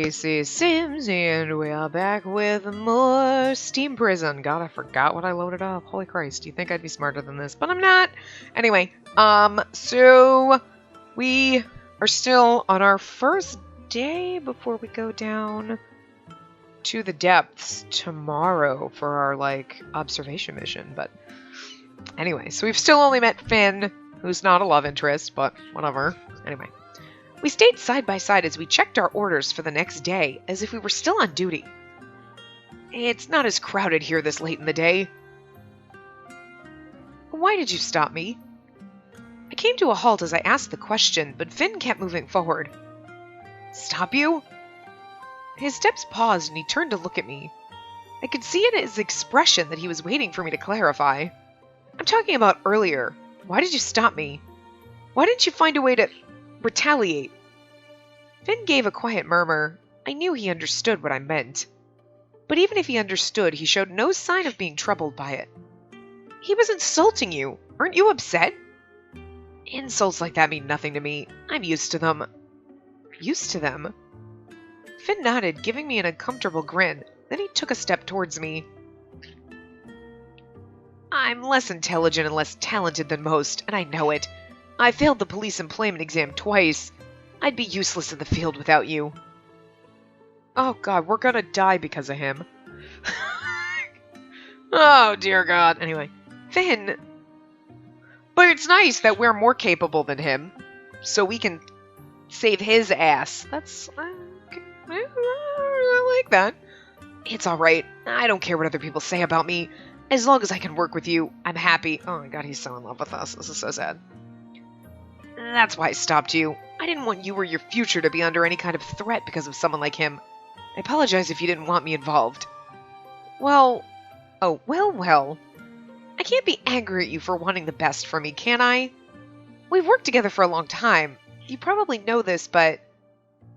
Spacey Sims, and we are back with more Steam Prison. God, I forgot what I loaded up. Holy Christ, you think I'd be smarter than this, but I'm not. Anyway, so we are still on our first day before we go down to the depths tomorrow for our, observation mission, but anyway, so we've still only met Finn, who's not a love interest, but whatever. Anyway. We stayed side by side as we checked our orders for the next day, as if we were still on duty. It's not as crowded here this late in the day. Why did you stop me? I came to a halt as I asked the question, but Finn kept moving forward. Stop you? His steps paused and he turned to look at me. I could see in his expression that he was waiting for me to clarify. I'm talking about earlier. Why did you stop me? Why didn't you find a way to retaliate? Finn gave a quiet murmur. I knew he understood what I meant. But even if he understood, he showed no sign of being troubled by it. He was insulting you. Aren't you upset? Insults like that mean nothing to me. I'm used to them. Used to them? Finn nodded, giving me an uncomfortable grin. Then he took a step towards me. I'm less intelligent and less talented than most, and I know it. I failed the police employment exam twice. I'd be useless in the field without you. Oh god, we're gonna die because of him. Oh dear god. Anyway, Finn. But it's nice that we're more capable than him, so we can save his ass. That's... I like that. It's alright. I don't care what other people say about me. As long as I can work with you, I'm happy. Oh my god, he's so in love with us. This is so sad. That's why I stopped you. I didn't want you or your future to be under any kind of threat because of someone like him. I apologize if you didn't want me involved. Well... Oh, well. I can't be angry at you for wanting the best for me, can I? We've worked together for a long time. You probably know this, but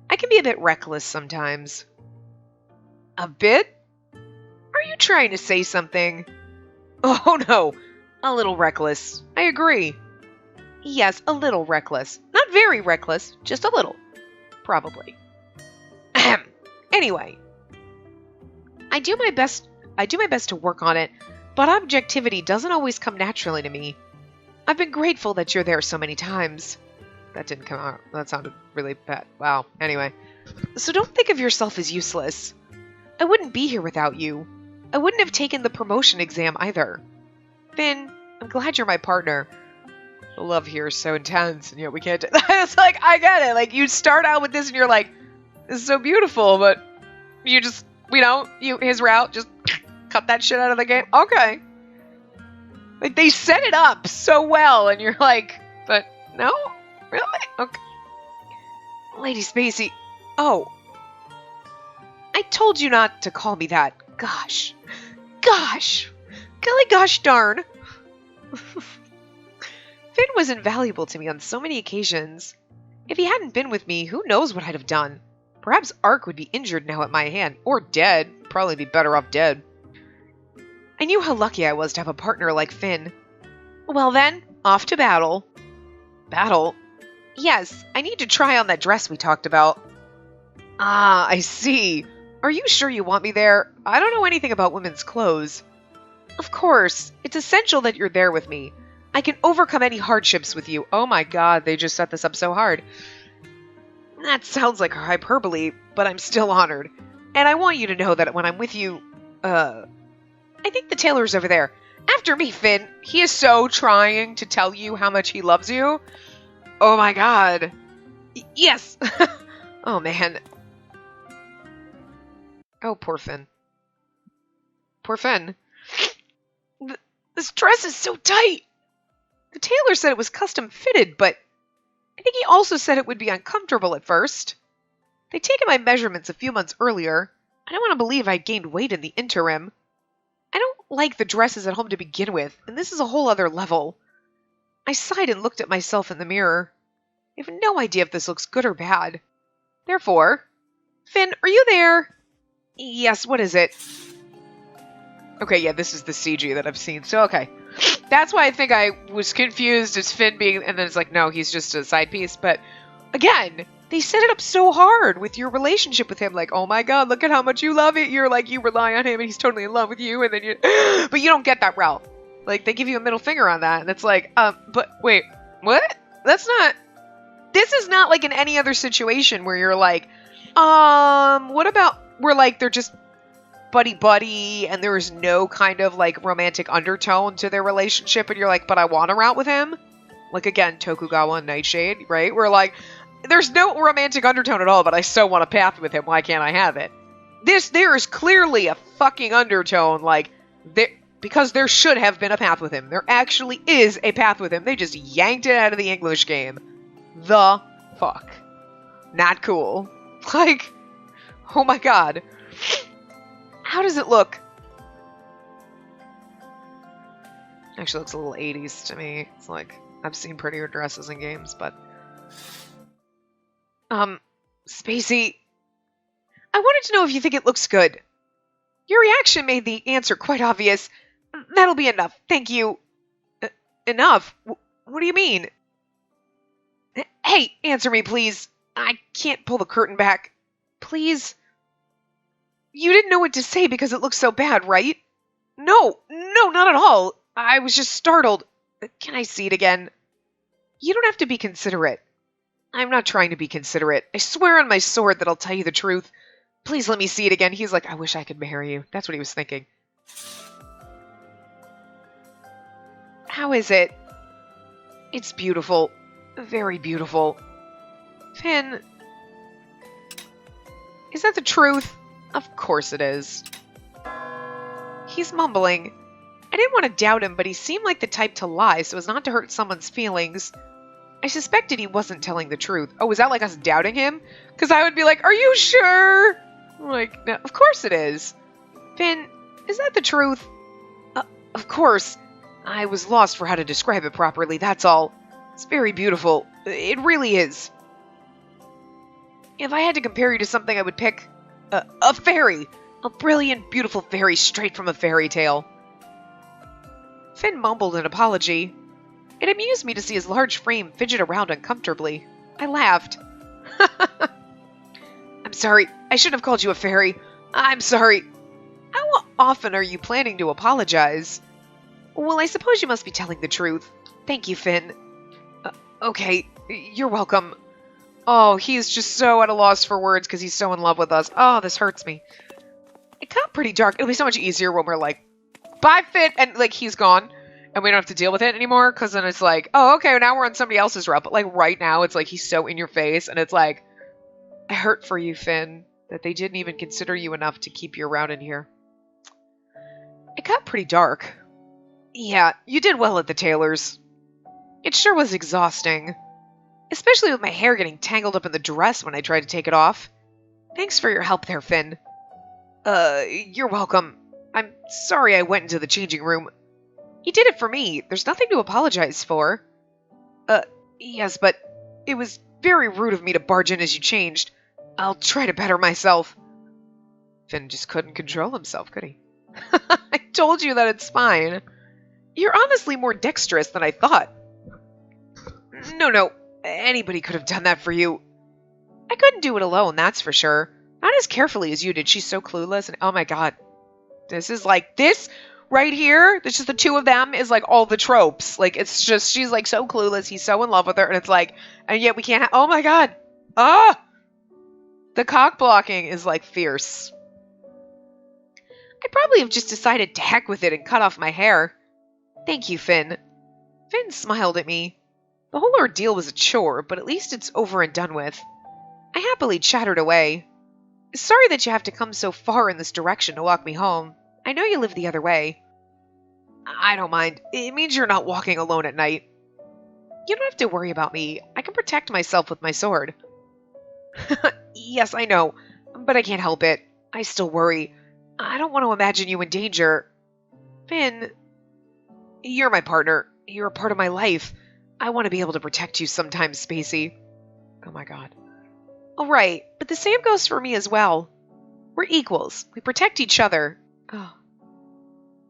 I can be a bit reckless sometimes. A bit? Are you trying to say something? Oh no, a little reckless. I agree. Yes, a little reckless. Not very reckless, just a little. Probably. Ahem. Anyway. I do my best to work on it, but objectivity doesn't always come naturally to me. I've been grateful that you're there so many times. That didn't come out. That sounded really bad. Wow. Anyway. So don't think of yourself as useless. I wouldn't be here without you. I wouldn't have taken the promotion exam either. Finn, I'm glad you're my partner. The love here is so intense, and yet we can't do It's like, I get it. Like, you start out with this, and you're like, this is so beautiful, but you just, his route, just cut that shit out of the game. Okay. Like, they set it up so well, and you're like, but no? Really? Okay. Lady Spacey. Oh. I told you not to call me that. Gosh. Golly gosh darn. Finn was invaluable to me on so many occasions. If he hadn't been with me, who knows what I'd have done. Perhaps Ark would be injured now at my hand, or dead. Probably be better off dead. I knew how lucky I was to have a partner like Finn. Well then, off to battle. Battle? Yes, I need to try on that dress we talked about. Ah, I see. Are you sure you want me there? I don't know anything about women's clothes. Of course, it's essential that you're there with me. I can overcome any hardships with you. Oh my god, they just set this up so hard. That sounds like hyperbole, but I'm still honored. And I want you to know that when I'm with you, I think the tailor's over there. After me, Finn. He is so trying to tell you how much he loves you. Oh my god. Yes. Oh man. Oh, poor Finn. Poor Finn. This dress is so tight. The tailor said it was custom fitted, but I think he also said it would be uncomfortable at first. They'd taken my measurements a few months earlier. I don't want to believe I gained weight in the interim. I don't like the dresses at home to begin with, and this is a whole other level. I sighed and looked at myself in the mirror. I have no idea if this looks good or bad. Therefore, Finn, are you there? Yes, what is it? Okay, yeah, this is the CG that I've seen, so okay. That's why I think I was confused as Finn being, and then it's like, no, he's just a side piece, but again, They set it up so hard with your relationship with him. Like, oh my god, look at how much you love it. You're like, you rely on him and he's totally in love with you. And then you, but you don't get that route. Like, they give you a middle finger on that. And it's like, but wait, what? That's not, this is not like in any other situation where you're like, what about, where like, they're just buddy-buddy and there is no kind of like romantic undertone to their relationship. And you're like, but I want a route with him. Like, again, Tokugawa and Nightshade, right? We're like, there's no romantic undertone at all, but I so want a path with him. Why can't I have it? There is clearly a fucking undertone, like, because there should have been a path with him. There actually is a path with him. They just yanked it out of the English game. The fuck. Not cool. Like, oh my god. How does it look? Actually looks a little 80s to me. It's like, I've seen prettier dresses in games, but... Spacey, I wanted to know if you think it looks good. Your reaction made the answer quite obvious. That'll be enough. Thank you. Enough? What do you mean? Hey, answer me, please. I can't pull the curtain back. Please? You didn't know what to say because it looks so bad, right? No, not at all. I was just startled. Can I see it again? You don't have to be considerate. I'm not trying to be considerate. I swear on my sword that I'll tell you the truth. Please let me see it again. He's like, I wish I could marry you. That's what he was thinking. How is it? It's beautiful. Very beautiful. Finn. Is that the truth? Of course it is. He's mumbling. I didn't want to doubt him, but he seemed like the type to lie so as not to hurt someone's feelings. I suspected he wasn't telling the truth. Oh, was that like us doubting him? Because I would be like, are you sure? I'm like, no, of course it is. Finn, is that the truth? Of course. I was lost for how to describe it properly, that's all. It's very beautiful. It really is. If I had to compare you to something, I would pick a fairy. A brilliant, beautiful fairy straight from a fairy tale. Finn mumbled an apology. It amused me to see his large frame fidget around uncomfortably. I laughed. I'm sorry. I shouldn't have called you a fairy. I'm sorry. How often are you planning to apologize? Well, I suppose you must be telling the truth. Thank you, Finn. Okay, you're welcome. Oh, he's just so at a loss for words because he's so in love with us. Oh, this hurts me. It got pretty dark. It'll be so much easier when we're like, bye, Finn, and like he's gone. And we don't have to deal with it anymore, because then it's like, oh, okay, now we're on somebody else's route. But, like, right now, it's like he's so in your face, and it's like, I hurt for you, Finn, that they didn't even consider you enough to keep you around in here. It got pretty dark. Yeah, you did well at the tailor's. It sure was exhausting. Especially with my hair getting tangled up in the dress when I tried to take it off. Thanks for your help there, Finn. You're welcome. I'm sorry I went into the changing room. He did it for me. There's nothing to apologize for. Yes, but it was very rude of me to barge in as you changed. I'll try to better myself. Finn just couldn't control himself, could he? I told you that it's fine. You're honestly more dexterous than I thought. No. Anybody could have done that for you. I couldn't do it alone, that's for sure. Not as carefully as you did. She's so clueless, and oh my god. This is like, this right here, it's just the two of them is like all the tropes. Like, it's just, she's like so clueless, he's so in love with her, and it's like, and yet we can't oh my god. The cock blocking is like fierce. I'd probably have just decided to heck with it and cut off my hair. Thank you, Finn. Finn smiled at me. The whole ordeal was a chore, but at least it's over and done with. I happily chattered away. Sorry that you have to come so far in this direction to walk me home. I know you live the other way. I don't mind. It means you're not walking alone at night. You don't have to worry about me. I can protect myself with my sword. Yes, I know, but I can't help it. I still worry. I don't want to imagine you in danger. Finn, you're my partner. You're a part of my life. I want to be able to protect you sometimes, Spacey. Oh my god. Alright, but the same goes for me as well. We're equals. We protect each other. Oh.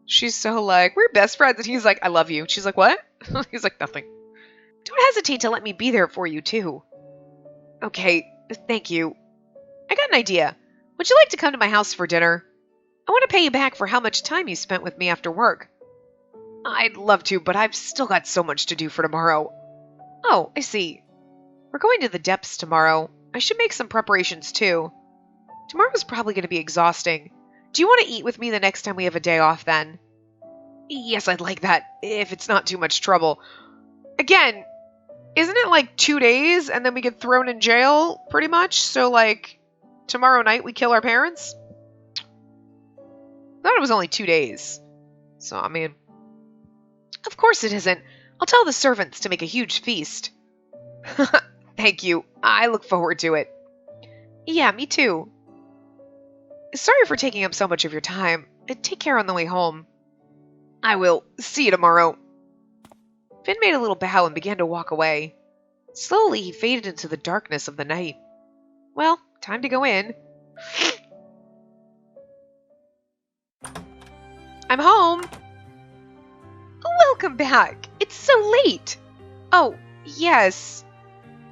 She's so like, we're best friends, and he's like, I love you. She's like, what? He's like, nothing. Don't hesitate to let me be there for you, too. Okay, Thank you. I got an idea. Would you like to come to my house for dinner? I want to pay you back for how much time you spent with me after work. I'd love to, but I've still got so much to do for tomorrow. Oh, I see. We're going to the depths tomorrow. I should make some preparations too. Tomorrow's probably going to be exhausting. Do you want to eat with me the next time we have a day off then? Yes, I'd like that, if it's not too much trouble. Again, isn't it like 2 days and then we get thrown in jail, pretty much? So, like, tomorrow night we kill our parents? I thought it was only 2 days. So, I mean... Of course it isn't. I'll tell the servants to make a huge feast. Thank you. I look forward to it. Yeah, me too. Sorry for taking up so much of your time. Take care on the way home. I will. See you tomorrow. Finn made a little bow and began to walk away. Slowly, he faded into the darkness of the night. Well, time to go in. I'm home. Welcome back. It's so late. Oh, yes.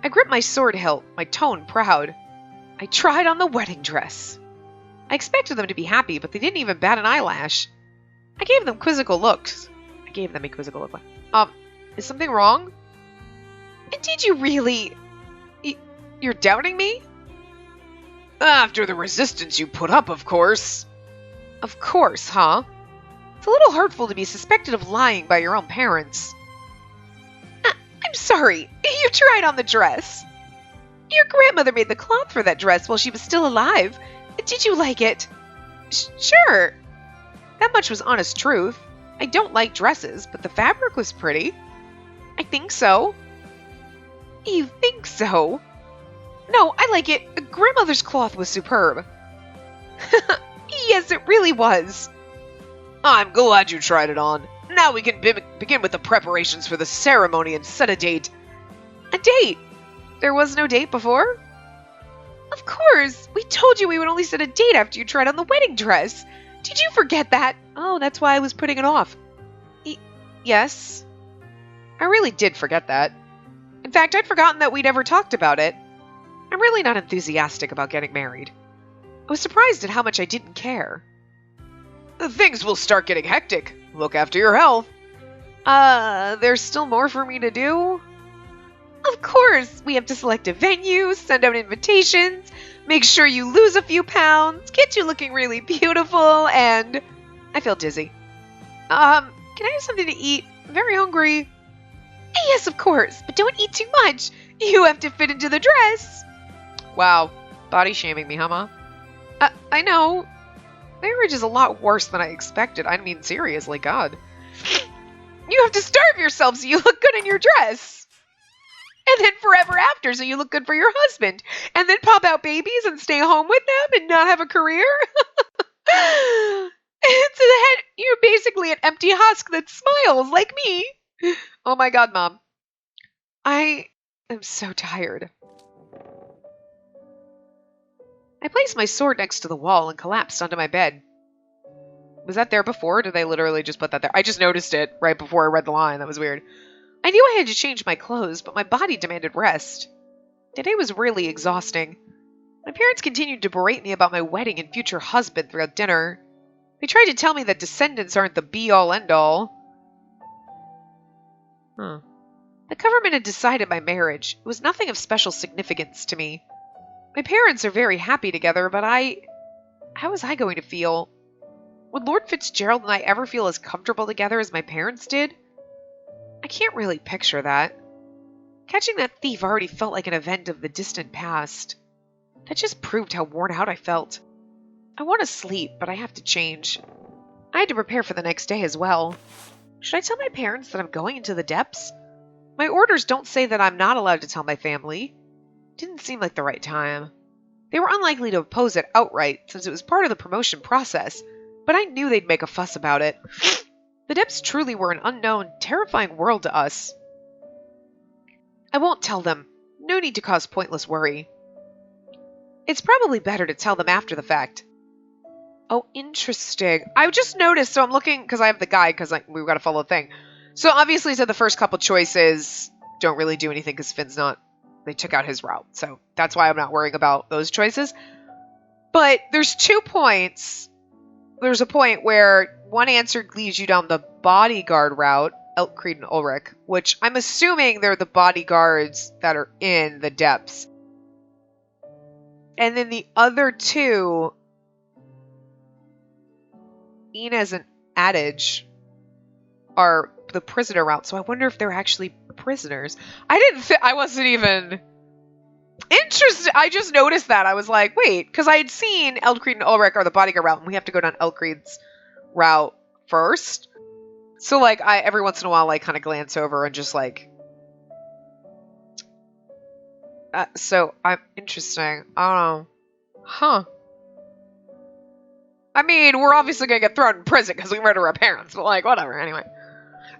I gripped my sword hilt, my tone proud. I tried on the wedding dress. I expected them to be happy, but they didn't even bat an eyelash. I gave them quizzical looks. Is something wrong? Did you really... You're doubting me? After the resistance you put up, of course. Of course, huh? It's a little hurtful to be suspected of lying by your own parents. I'm sorry. You tried on the dress. Your grandmother made the cloth for that dress while she was still alive. Did you like it? Sure. That much was honest truth. I don't like dresses, but the fabric was pretty. I think so. You think so? No, I like it. Grandmother's cloth was superb. Yes, it really was. I'm glad you tried it on. Now we can begin with the preparations for the ceremony and set a date. A date? There was no date before? Of course! We told you we would only set a date after you tried on the wedding dress. Did you forget that? Oh, that's why I was putting it off. Yes. I really did forget that. In fact, I'd forgotten that we'd ever talked about it. I'm really not enthusiastic about getting married. I was surprised at how much I didn't care. Things will start getting hectic. Look after your health. There's still more for me to do? Of course! We have to select a venue, send out invitations, make sure you lose a few pounds, get you looking really beautiful, and... I feel dizzy. Can I have something to eat? I'm very hungry. Yes, of course, but don't eat too much. You have to fit into the dress. Wow. Body shaming me, huh, Ma? I know. Marriage is a lot worse than I expected. I mean, seriously, God. You have to starve yourself so you look good in your dress. And then forever after so you look good for your husband. And then pop out babies and stay home with them and not have a career. It's the head. You're basically an empty husk that smiles like me. Oh my God, Mom. I am so tired. I placed my sword next to the wall and collapsed onto my bed. Was that there before, or did they literally just put that there? I just noticed it right before I read the line. That was weird. I knew I had to change my clothes, but my body demanded rest. Today was really exhausting. My parents continued to berate me about my wedding and future husband throughout dinner. They tried to tell me that descendants aren't the be-all, end-all. The government had decided my marriage. It was nothing of special significance to me. My parents are very happy together, but how was I going to feel? Would Lord Fitzgerald and I ever feel as comfortable together as my parents did? I can't really picture that. Catching that thief already felt like an event of the distant past. That just proved how worn out I felt. I want to sleep, but I have to change. I had to prepare for the next day as well. Should I tell my parents that I'm going into the depths? My orders don't say that I'm not allowed to tell my family. Didn't seem like the right time. They were unlikely to oppose it outright, since it was part of the promotion process, but I knew they'd make a fuss about it. The depths truly were an unknown, terrifying world to us. I won't tell them. No need to cause pointless worry. It's probably better to tell them after the fact. Oh, interesting. I just noticed, so I'm looking, because I have the guide, because we've got to follow the thing. So obviously, so the first couple choices don't really do anything, because Finn's not they took out his route. So that's why I'm not worrying about those choices. But there's 2 points. There's a point where one answer leads you down the bodyguard route, Elkcreed and Ulrich, which I'm assuming they're the bodyguards that are in the depths. And then the other 2, Inez and Adage, are the prisoner route. So I wonder if they're actually prisoners. I wasn't even interested. I just noticed that. I was like, wait, because I had seen Elkcreed and Ulrich are the bodyguard route, and we have to go down Elkcreed's route first. So, like, I every once in a while, like, kind of glance over and just, like... so, I'm interesting. I don't know. Huh. I mean, we're obviously gonna get thrown in prison because we murder our parents, but, like, whatever, anyway.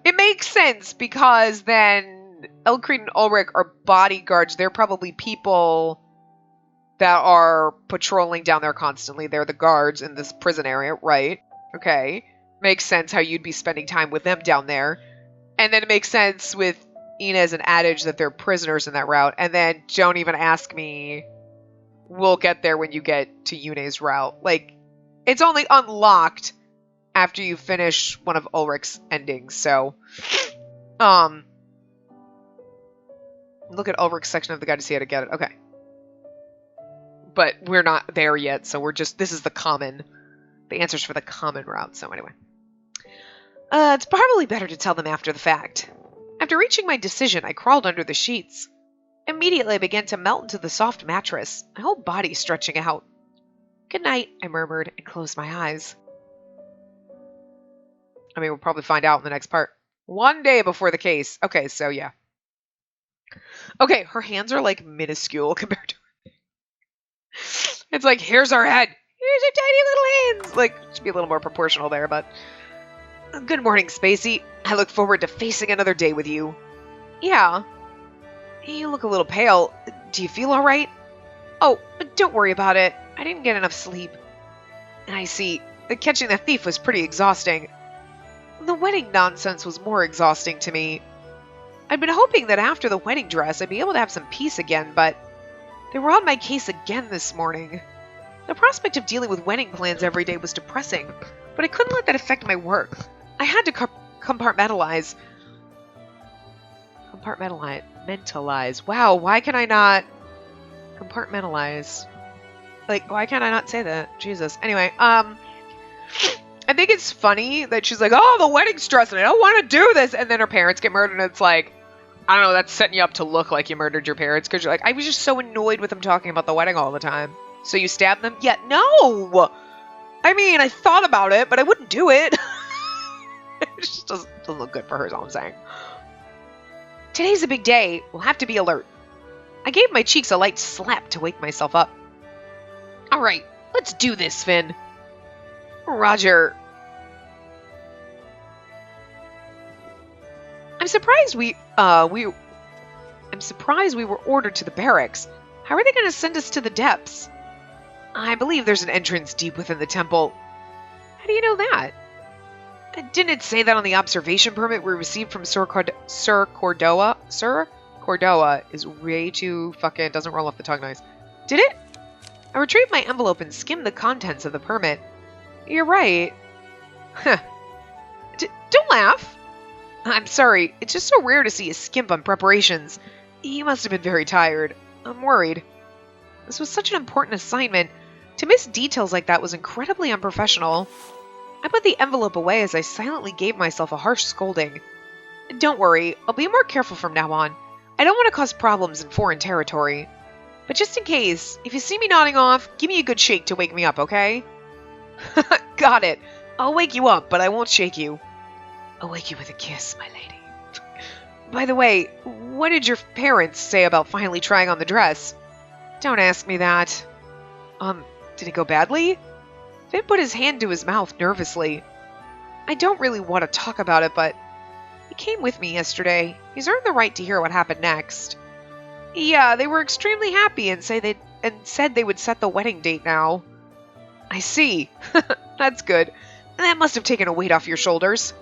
It makes sense, because then Elkcreed and Ulrich are bodyguards. They're probably people that are patrolling down there constantly. They're the guards in this prison area, right? Okay. Makes sense how you'd be spending time with them down there. And then it makes sense with Inez and Adage that they're prisoners in that route. And then don't even ask me. We'll get there when you get to Yune's route. Like, it's only unlocked after you finish one of Ulrich's endings. So, look at Ulrich's section of the guide to see how to get it. Okay. But we're not there yet, so this is the answers for the common route. So anyway. It's probably better to tell them after the fact. After reaching my decision, I crawled under the sheets. Immediately, I began to melt into the soft mattress, my whole body stretching out. Good night, I murmured and closed my eyes. I mean, we'll probably find out in the next part. One day before the case. Okay, so yeah. Okay, her hands are like minuscule compared to her. It's like, here's our head. Here's her tiny little hands. Like, should be a little more proportional there, but... Good morning, Spacey. I look forward to facing another day with you. Yeah. You look a little pale. Do you feel all right? Oh, don't worry about it. I didn't get enough sleep. I see. Catching the thief was pretty exhausting. The wedding nonsense was more exhausting to me. I'd been hoping that after the wedding dress I'd be able to have some peace again, but they were on my case again this morning. The prospect of dealing with wedding plans every day was depressing, but I couldn't let that affect my work. I had to compartmentalize. Compartmentalize. Wow, why can I not compartmentalize? Like, why can't I not say that? Jesus. Anyway, I think it's funny that she's like, oh, the wedding's stress, and I don't want to do this, and then her parents get murdered, and it's like, I don't know, that's setting you up to look like you murdered your parents, because you're like, I was just so annoyed with them talking about the wedding all the time. So you stabbed them? Yeah, no! I mean, I thought about it, but I wouldn't do it. It just doesn't look good for her, is all I'm saying. Today's a big day. We'll have to be alert. I gave my cheeks a light slap to wake myself up. All right, let's do this, Finn. Roger. I'm surprised we were ordered to the barracks. How are they going to send us to the depths? I believe there's an entrance deep within the temple. How do you know that? Didn't it say that on the observation permit we received from Sir Cordova? Sir Cordova is way too fucking doesn't roll off the tongue nice. Did it? I retrieved my envelope and skimmed the contents of the permit. You're right. Huh. Don't laugh. I'm sorry. It's just so rare to see a skimp on preparations. You must have been very tired. I'm worried. This was such an important assignment. To miss details like that was incredibly unprofessional. I put the envelope away as I silently gave myself a harsh scolding. Don't worry, I'll be more careful from now on. I don't want to cause problems in foreign territory. But just in case, if you see me nodding off, give me a good shake to wake me up, okay? Got it. I'll wake you up, but I won't shake you. I'll wake you with a kiss, my lady. By the way, what did your parents say about finally trying on the dress? Don't ask me that. Did it go badly? Finn put his hand to his mouth nervously. I don't really want to talk about it, but he came with me yesterday. He's earned the right to hear what happened next. Yeah, they were extremely happy and said they would set the wedding date now. I see. That's good. That must have taken a weight off your shoulders.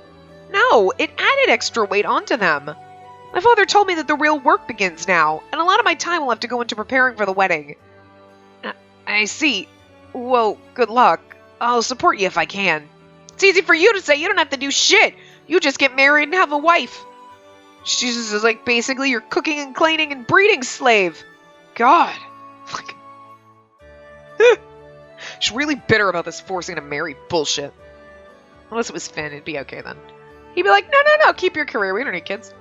No, it added extra weight onto them. My father told me that the real work begins now, and a lot of my time will have to go into preparing for the wedding. I see. Well, good luck. I'll support you if I can. It's easy for you to say. You don't have to do shit. You just get married and have a wife. She's just like basically your cooking and cleaning and breeding slave. God. She's really bitter about this forcing to marry bullshit. Unless it was Finn, it'd be okay then. He'd be like, no, keep your career. We don't need kids.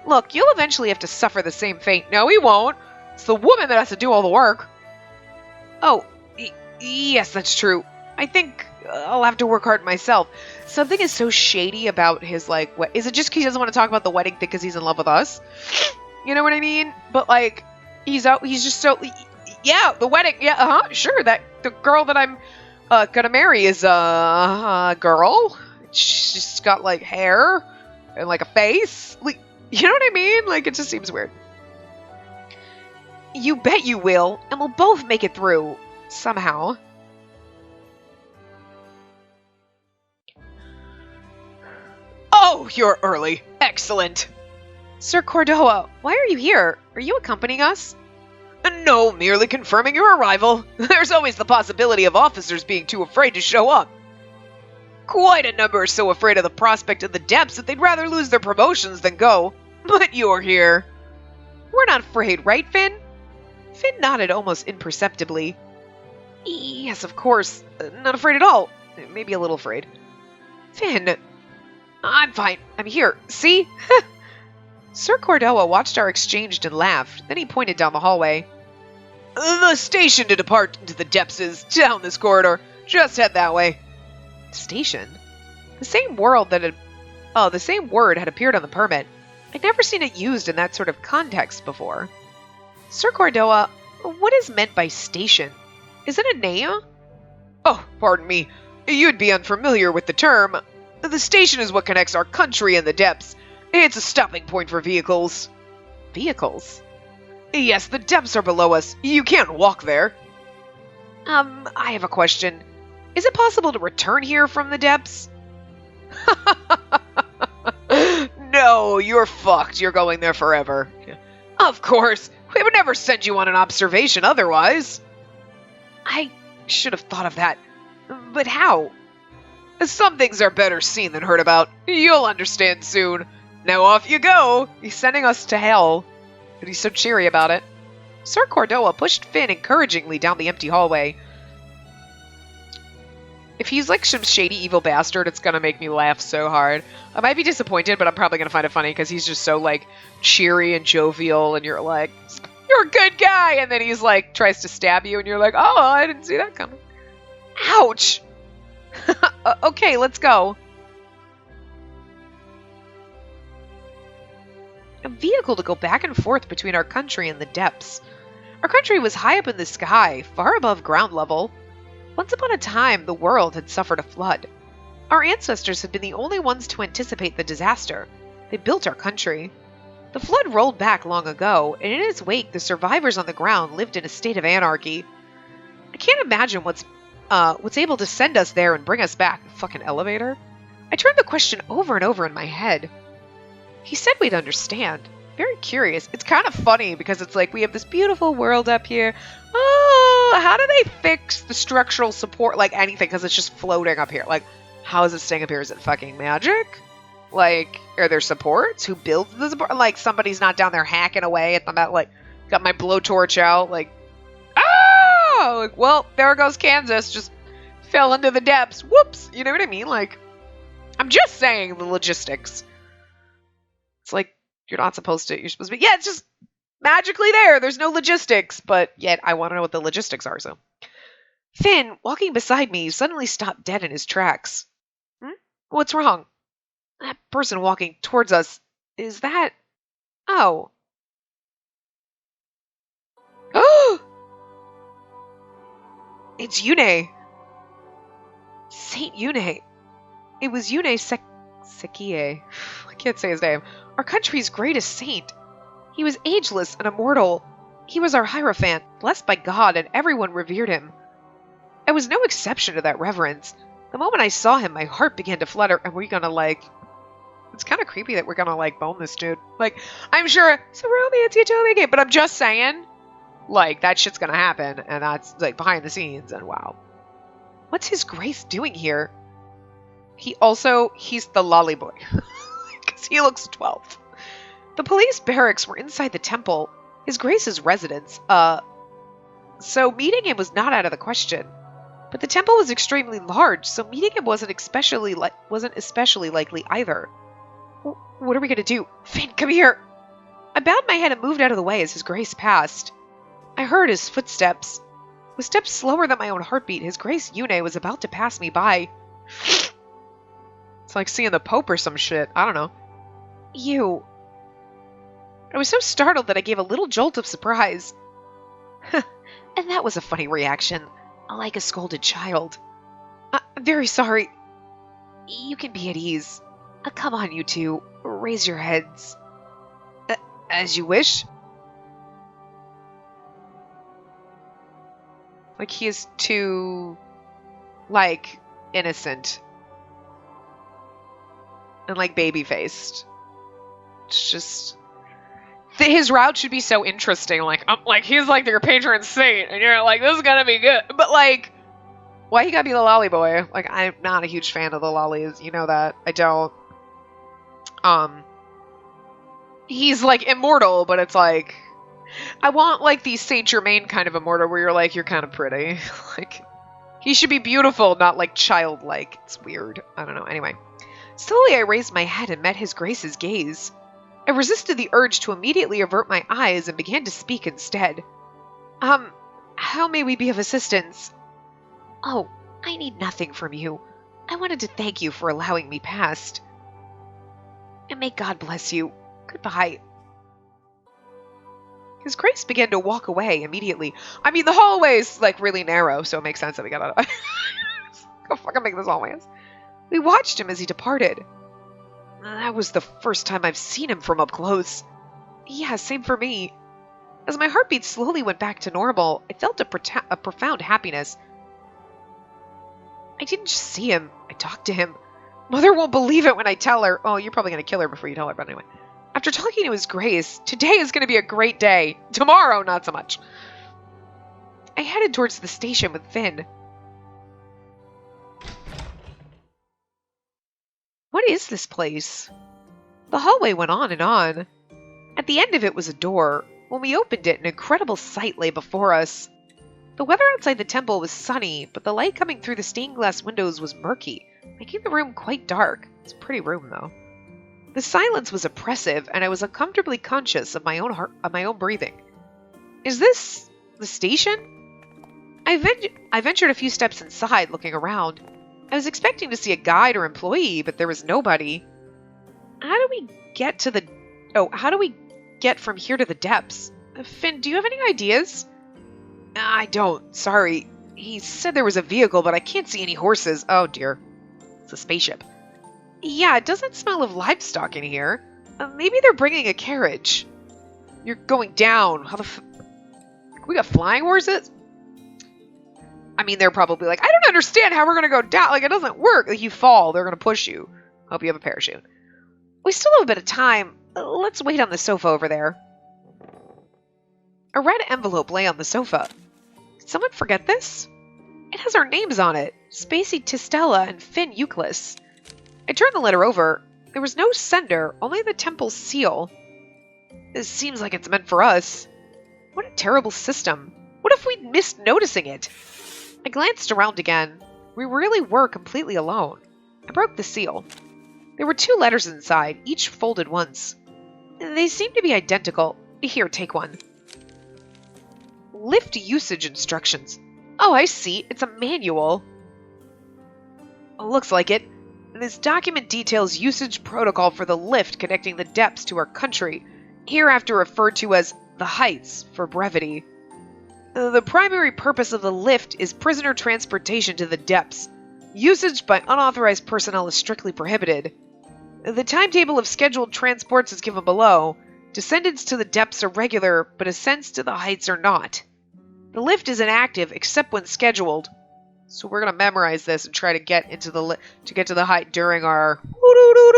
Look, you'll eventually have to suffer the same fate. No, he won't. It's the woman that has to do all the work. Oh, yes, that's true. I think I'll have to work hard myself. Something is so shady about his, like, what is it just because he doesn't want to talk about the wedding thing because he's in love with us? You know what I mean? But, like, he's just so, yeah, the wedding, yeah, sure, that, the girl that I'm gonna marry is a girl. She's got, like, hair and, like, a face. Like, you know what I mean? Like, it just seems weird. You bet you will, and we'll both make it through. Somehow. Oh, you're early. Excellent. Sir Cordoa, why are you here? Are you accompanying us? No, merely confirming your arrival. There's always the possibility of officers being too afraid to show up. Quite a number are so afraid of the prospect of the depths that they'd rather lose their promotions than go. But you're here. We're not afraid, right, Finn? Finn nodded almost imperceptibly. Yes, of course. Not afraid at all. Maybe a little afraid. Finn. I'm fine. I'm here. See? Sir Cordoa watched our exchange and laughed. Then he pointed down the hallway. The station to depart into the depths is down this corridor. Just head that way. Station? The same word had appeared on the permit. I'd never seen it used in that sort of context before. Sir Cordoa, what is meant by station? Is it a name? Oh, pardon me. You'd be unfamiliar with the term. The station is what connects our country and the depths. It's a stopping point for vehicles. Vehicles? Yes, the depths are below us. You can't walk there. I have a question. Is it possible to return here from the depths? No, you're fucked. You're going there forever. Of course. We would never send you on an observation otherwise. I should have thought of that. But how? Some things are better seen than heard about. You'll understand soon. Now off you go. He's sending us to hell. But he's so cheery about it. Sir Cordoa pushed Finn encouragingly down the empty hallway. If he's like some shady evil bastard, it's gonna make me laugh so hard. I might be disappointed, but I'm probably gonna find it funny because he's just so like cheery and jovial, and you're like, you're a good guy, and then he's like tries to stab you, and you're like, oh, I didn't see that coming. Ouch. Okay, let's go. A vehicle to go back and forth between our country and the depths. Our country was high up in the sky, far above ground level. Once upon a time, the world had suffered a flood. Our ancestors had been the only ones to anticipate the disaster. They built our country. The flood rolled back long ago, and in its wake, the survivors on the ground lived in a state of anarchy. I can't imagine what's able to send us there and bring us back. Fucking elevator? I turned the question over and over in my head. He said we'd understand. Very curious. It's kind of funny because it's like we have this beautiful world up here. Oh, how do they fix the structural support, like anything? Because it's just floating up here. Like, how is it staying up here? Is it fucking magic? Like, are there supports? Who builds the support? Like, somebody's not down there hacking away at them. Like, got my blowtorch out. Like, oh! Like, well, there goes Kansas. Just fell into the depths. Whoops! You know what I mean? Like, I'm just saying the logistics. It's like, you're supposed to be, yeah, it's just magically there. There's no logistics, but yet I want to know what the logistics are, so. Finn, walking beside me, suddenly stopped dead in his tracks. What's wrong? That person walking towards us, is that... Oh. Oh! It's Yune. Saint Yune. It was Yune Sekie. I can't say his name. Our country's greatest saint. He was ageless and immortal. He was our Hierophant, blessed by God, and everyone revered him. I was no exception to that reverence. The moment I saw him, my heart began to flutter, and we're gonna, like... It's kind of creepy that we're gonna, like, bone this dude. Like, I'm sure it's a romance, you totally get, but I'm just saying, like, that shit's gonna happen, and that's, like, behind the scenes, and wow. What's His Grace doing here? He's the lolly boy. Because he looks 12. The police barracks were inside the temple, His Grace's residence. So meeting him was not out of the question. But the temple was extremely large, so meeting him wasn't especially likely either. What are we gonna do? Finn, come here! I bowed my head and moved out of the way as His Grace passed. I heard his footsteps. With steps slower than my own heartbeat, His Grace Yune was about to pass me by. It's like seeing the Pope or some shit. I don't know. You. I was so startled that I gave a little jolt of surprise. And that was a funny reaction, like a scolded child. I'm very sorry. You can be at ease. Come on, you two. Raise your heads. As you wish. Like, he is too, like, innocent. And, like, baby-faced. It's just... His route should be so interesting. Like, he's like your patron saint, and you're like, this is gonna be good. But, like, why he gotta be the lolly boy? Like, I'm not a huge fan of the lollies. You know that. I don't. He's, like, immortal, but it's like... I want, like, the Saint Germain kind of immortal where you're like, you're kind of pretty. Like, he should be beautiful, not, like, childlike. It's weird. I don't know. Anyway. Slowly I raised my head and met His Grace's gaze. I resisted the urge to immediately avert my eyes and began to speak instead. How may we be of assistance? Oh, I need nothing from you. I wanted to thank you for allowing me past. And may God bless you. Goodbye. His Grace began to walk away immediately. I mean, the hallway is, like, really narrow, so it makes sense that we got out of Go fucking make this hallway. We watched him as he departed. That was the first time I've seen him from up close. Yeah, same for me. As my heartbeat slowly went back to normal, I felt a profound happiness. I didn't just see him, I talked to him. Mother won't believe it when I tell her. Oh, you're probably going to kill her before you tell her, but anyway. After talking to His Grace, today is going to be a great day. Tomorrow, not so much. I headed towards the station with Finn. What is this place? The hallway went on and on. At the end of it was a door. When we opened it, an incredible sight lay before us. The weather outside the temple was sunny, but the light coming through the stained glass windows was murky, making the room quite dark. It's a pretty room, though. The silence was oppressive, and I was uncomfortably conscious of my own heart, of my own breathing. Is this the station? I ventured a few steps inside, looking around. I was expecting to see a guide or employee, but there was nobody. How do we get from here to the depths? Finn, do you have any ideas? I don't. Sorry. He said there was a vehicle, but I can't see any horses. Oh, dear. It's a spaceship. Yeah, it doesn't smell of livestock in here. Maybe they're bringing a carriage. You're going down. How the we got flying horses? I mean, they're probably like, I don't understand how we're going to go down. Like, it doesn't work. Like, you fall. They're going to push you. Hope you have a parachute. We still have a bit of time. Let's wait on the sofa over there. A red envelope lay on the sofa. Did someone forget this? It has our names on it. Spacey, Estella, and Finn Euclid. I turned the letter over. There was no sender, only the temple's seal. This seems like it's meant for us. What a terrible system. What if we'd missed noticing it? I glanced around again. We really were completely alone. I broke the seal. There were 2 letters inside, each folded once. They seemed to be identical. Here, take one. Lift usage instructions. Oh, I see. It's a manual. Looks like it. This document details usage protocol for the lift connecting the depths to our country, hereafter referred to as the Heights for brevity. The primary purpose of the lift is prisoner transportation to the depths. Usage by unauthorized personnel is strictly prohibited. The timetable of scheduled transports is given below. Descendants to the depths are regular, but ascents to the heights are not. The lift is inactive except when scheduled. So we're gonna memorize this and try to get into the to the height during our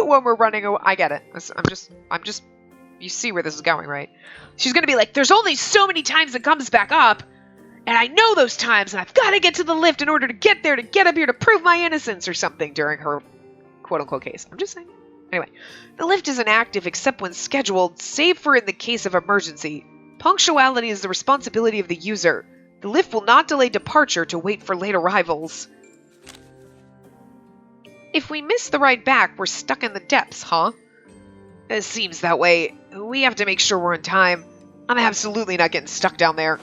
when we're running away. I get it. I'm just, you see where this is going, right? She's gonna be like, there's only so many times it comes back up, and I know those times, and I've got to get to the lift in order to get there, to get up here to prove my innocence or something during her quote-unquote case. I'm just saying. Anyway, the lift isn't active except when scheduled, save for in the case of emergency. Punctuality is the responsibility of the user. The lift will not delay departure to wait for late arrivals. If we miss the ride back, we're stuck in the depths, huh? It seems that way. We have to make sure we're in time. I'm absolutely not getting stuck down there.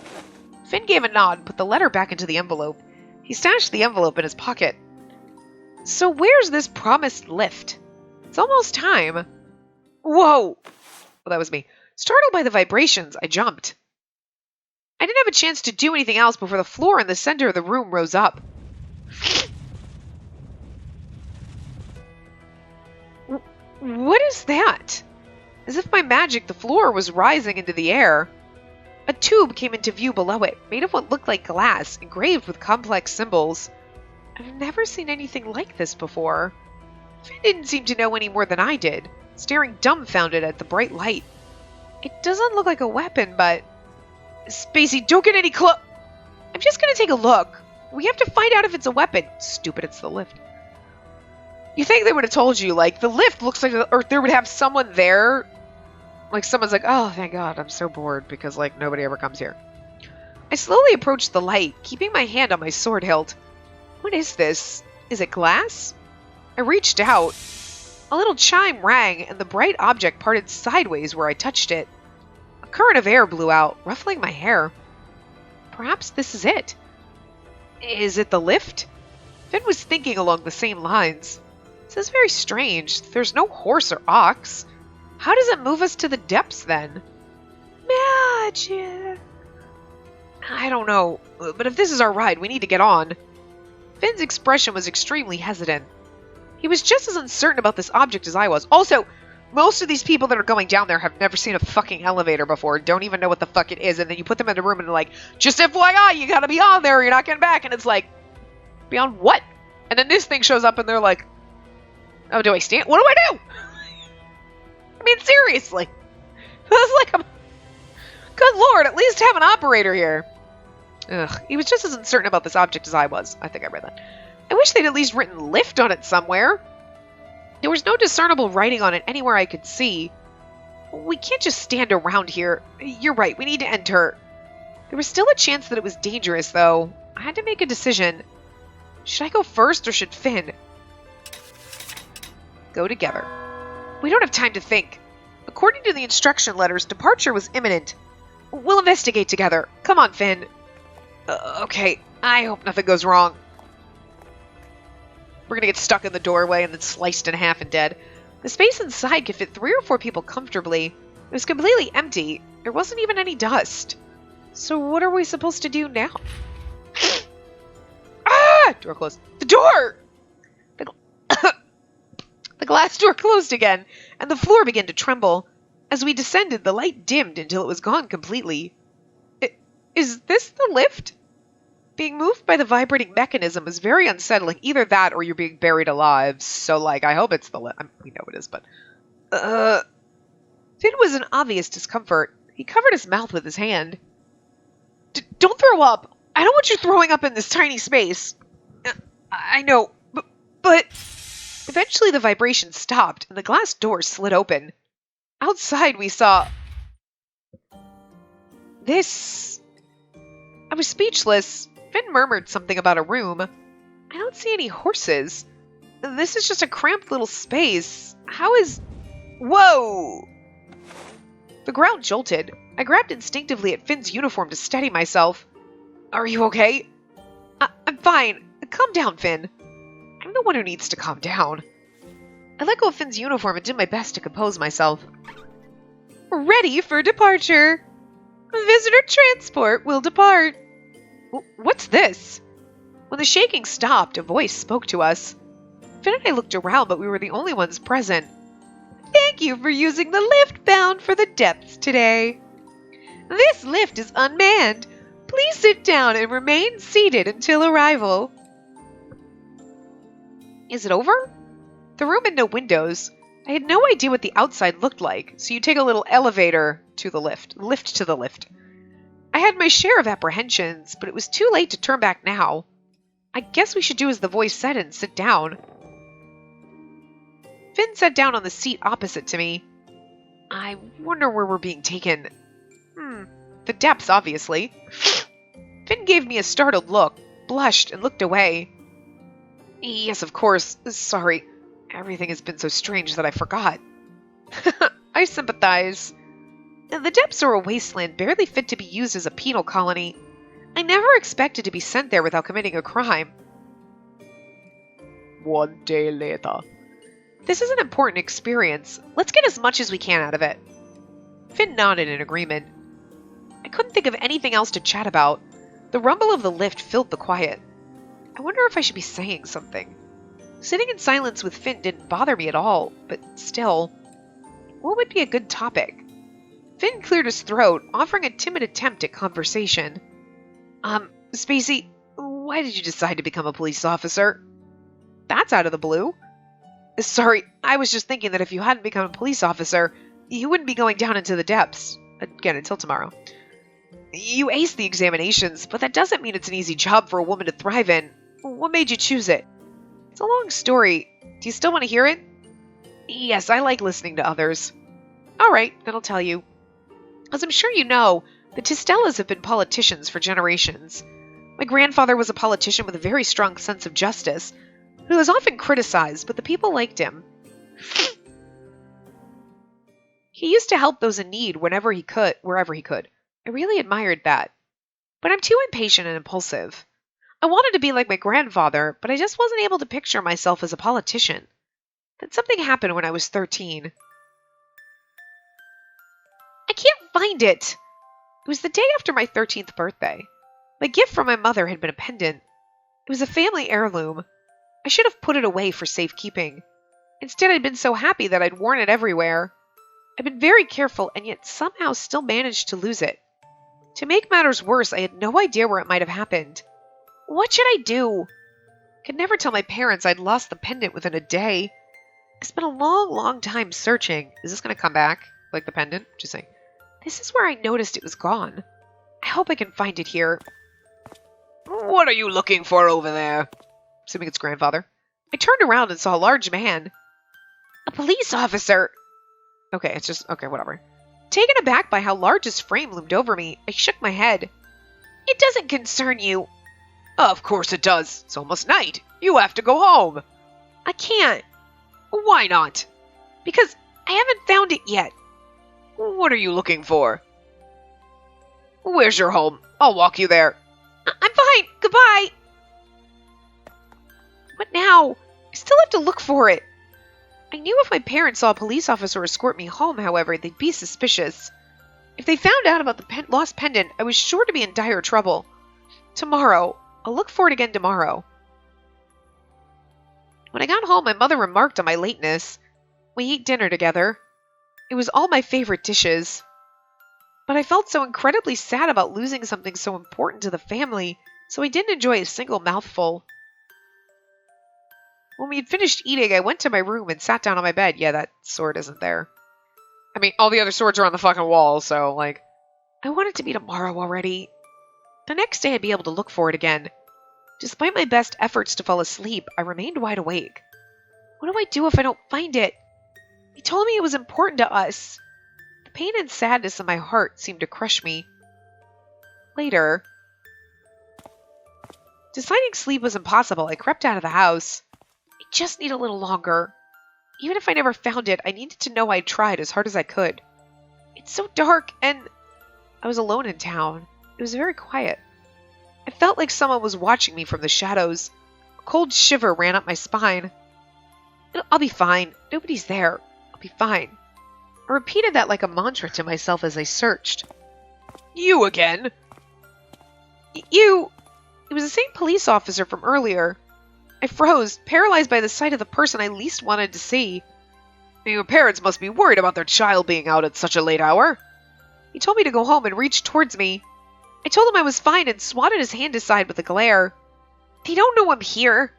Finn gave a nod and put the letter back into the envelope. He stashed the envelope in his pocket. So where's this promised lift? It's almost time. Whoa! Well, that was me. Startled by the vibrations, I jumped. I didn't have a chance to do anything else before the floor in the center of the room rose up. What is that? As if by magic, the floor was rising into the air. A tube came into view below it, made of what looked like glass, engraved with complex symbols. I've never seen anything like this before. Finn didn't seem to know any more than I did, staring dumbfounded at the bright light. It doesn't look like a weapon, but... Spacey, don't get any close... I'm just gonna take a look. We have to find out if it's a weapon. Stupid, it's the lift. You think they would have told you, like, the lift looks like... Or there would have someone there. Like, someone's like, oh, thank God, I'm so bored because, like, nobody ever comes here. I slowly approached the light, keeping my hand on my sword hilt. What is this? Is it glass? I reached out. A little chime rang, and the bright object parted sideways where I touched it. A current of air blew out, ruffling my hair. Perhaps this is it. Is it the lift? Finn was thinking along the same lines. This is very strange. There's no horse or ox. How does it move us to the depths, then? Magic. I don't know, but if this is our ride, we need to get on. Finn's expression was extremely hesitant. He was just as uncertain about this object as I was. Also, most of these people that are going down there have never seen a fucking elevator before, don't even know what the fuck it is, and then you put them in a room and they're like, just FYI, you gotta be on there or you're not getting back, and it's like, beyond what? And then this thing shows up and they're like, oh, do I stand? What do I do? I mean, seriously. That's like a... Good lord, at least have an operator here. Ugh, he was just as uncertain about this object as I was. I think I read that. I wish they'd at least written lift on it somewhere. There was no discernible writing on it anywhere I could see. We can't just stand around here. You're right, we need to enter. There was still a chance that it was dangerous, though. I had to make a decision. Should I go first, or should Finn? Go together. We don't have time to think. According to the instruction letters, departure was imminent. We'll investigate together. Come on, Finn. Okay, I hope nothing goes wrong. We're gonna get stuck in the doorway and then sliced in half and dead. The space inside could fit 3 or 4 people comfortably. It was completely empty. There wasn't even any dust. So what are we supposed to do now? Ah! Door closed. The door! The glass door closed again, and the floor began to tremble. As we descended, the light dimmed until it was gone completely. Is this the lift? Being moved by the vibrating mechanism is very unsettling. Either that or you're being buried alive. So, like, I hope it's the lift. We know it is, but... Finn was in obvious discomfort. He covered his mouth with his hand. Don't throw up. I don't want you throwing up in this tiny space. I know, but... Eventually the vibration stopped, and the glass door slid open. Outside we saw... this... I was speechless. Finn murmured something about a room. I don't see any horses. This is just a cramped little space. How is... Whoa! The ground jolted. I grabbed instinctively at Finn's uniform to steady myself. Are you okay? I'm fine. Calm down, Finn. I'm the one who needs to calm down. I let go of Finn's uniform and did my best to compose myself. Ready for departure. Visitor transport will depart. What's this? When the shaking stopped, a voice spoke to us. Finn and I looked around, but we were the only ones present. Thank you for using the lift bound for the depths today. This lift is unmanned. Please sit down and remain seated until arrival. Is it over? The room had no windows. I had no idea what the outside looked like, so you take a little elevator to the lift to the lift. I had my share of apprehensions, but it was too late to turn back now. I guess we should do as the voice said and sit down. Finn sat down on the seat opposite to me. I wonder where we're being taken. The depths, obviously. Finn gave me a startled look, blushed, and looked away. Yes, of course. Sorry. Everything has been so strange that I forgot. I sympathize. The depths are a wasteland barely fit to be used as a penal colony. I never expected to be sent there without committing a crime. One day later. This is an important experience. Let's get as much as we can out of it. Finn nodded in agreement. I couldn't think of anything else to chat about. The rumble of the lift filled the quiet. I wonder if I should be saying something. Sitting in silence with Finn didn't bother me at all, but still, what would be a good topic? Finn cleared his throat, offering a timid attempt at conversation. Spacey, why did you decide to become a police officer? That's out of the blue. Sorry, I was just thinking that if you hadn't become a police officer, you wouldn't be going down into the depths. Again, until tomorrow. You aced the examinations, but that doesn't mean it's an easy job for a woman to thrive in. What made you choose it? It's a long story. Do you still want to hear it? Yes, I like listening to others. Alright, then I'll tell you. As I'm sure you know, the Estellas have been politicians for generations. My grandfather was a politician with a very strong sense of justice, who was often criticized, but the people liked him. He used to help those in need wherever he could. I really admired that. But I'm too impatient and impulsive. I wanted to be like my grandfather, but I just wasn't able to picture myself as a politician. Then something happened when I was 13. I can't find it! It was the day after my 13th birthday. My gift from my mother had been a pendant. It was a family heirloom. I should have put it away for safekeeping. Instead, I'd been so happy that I'd worn it everywhere. I'd been very careful and yet somehow still managed to lose it. To make matters worse, I had no idea where it might have happened. What should I do? I could never tell my parents I'd lost the pendant within a day. I spent a long time searching. Is this going to come back? Like the pendant? Just saying. This is where I noticed it was gone. I hope I can find it here. What are you looking for over there? Assuming it's grandfather. I turned around and saw a large man. A police officer! Okay, whatever. Taken aback by how large his frame loomed over me, I shook my head. It doesn't concern you. Of course it does. It's almost night. You have to go home. I can't. Why not? Because I haven't found it yet. What are you looking for? Where's your home? I'll walk you there. I'm fine. Goodbye. What now? I still have to look for it. I knew if my parents saw a police officer escort me home, however, they'd be suspicious. If they found out about the lost pendant, I was sure to be in dire trouble. Tomorrow. I'll look for it again tomorrow. When I got home, my mother remarked on my lateness. We ate dinner together. It was all my favorite dishes. But I felt so incredibly sad about losing something so important to the family, so I didn't enjoy a single mouthful. When we had finished eating, I went to my room and sat down on my bed. Yeah, that sword isn't there. I mean, all the other swords are on the fucking wall, so, like, I want it to be tomorrow already. The next day I'd be able to look for it again. Despite my best efforts to fall asleep, I remained wide awake. What do I do if I don't find it? He told me it was important to us. The pain and sadness in my heart seemed to crush me. Later, deciding sleep was impossible, I crept out of the house. I just need a little longer. Even if I never found it, I needed to know I'd tried as hard as I could. It's so dark, and I was alone in town. It was very quiet. I felt like someone was watching me from the shadows. A cold shiver ran up my spine. I'll be fine. Nobody's there. I'll be fine. I repeated that like a mantra to myself as I searched. You again? You! It was the same police officer from earlier. I froze, paralyzed by the sight of the person I least wanted to see. Your parents must be worried about their child being out at such a late hour. He told me to go home and reached towards me. I told him I was fine and swatted his hand aside with a glare. They don't know I'm here.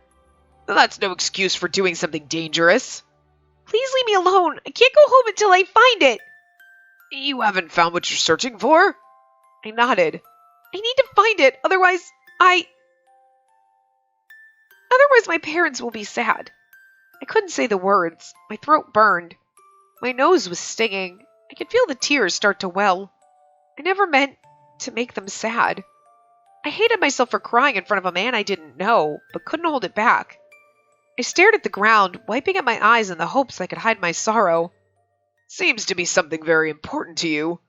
That's no excuse for doing something dangerous. Please leave me alone. I can't go home until I find it. You haven't found what you're searching for? I nodded. I need to find it, otherwise my parents will be sad. I couldn't say the words. My throat burned. My nose was stinging. I could feel the tears start to well. I never meant to make them sad. I hated myself for crying in front of a man I didn't know, but couldn't hold it back. I stared at the ground, wiping at my eyes in the hopes I could hide my sorrow. Seems to be something very important to you.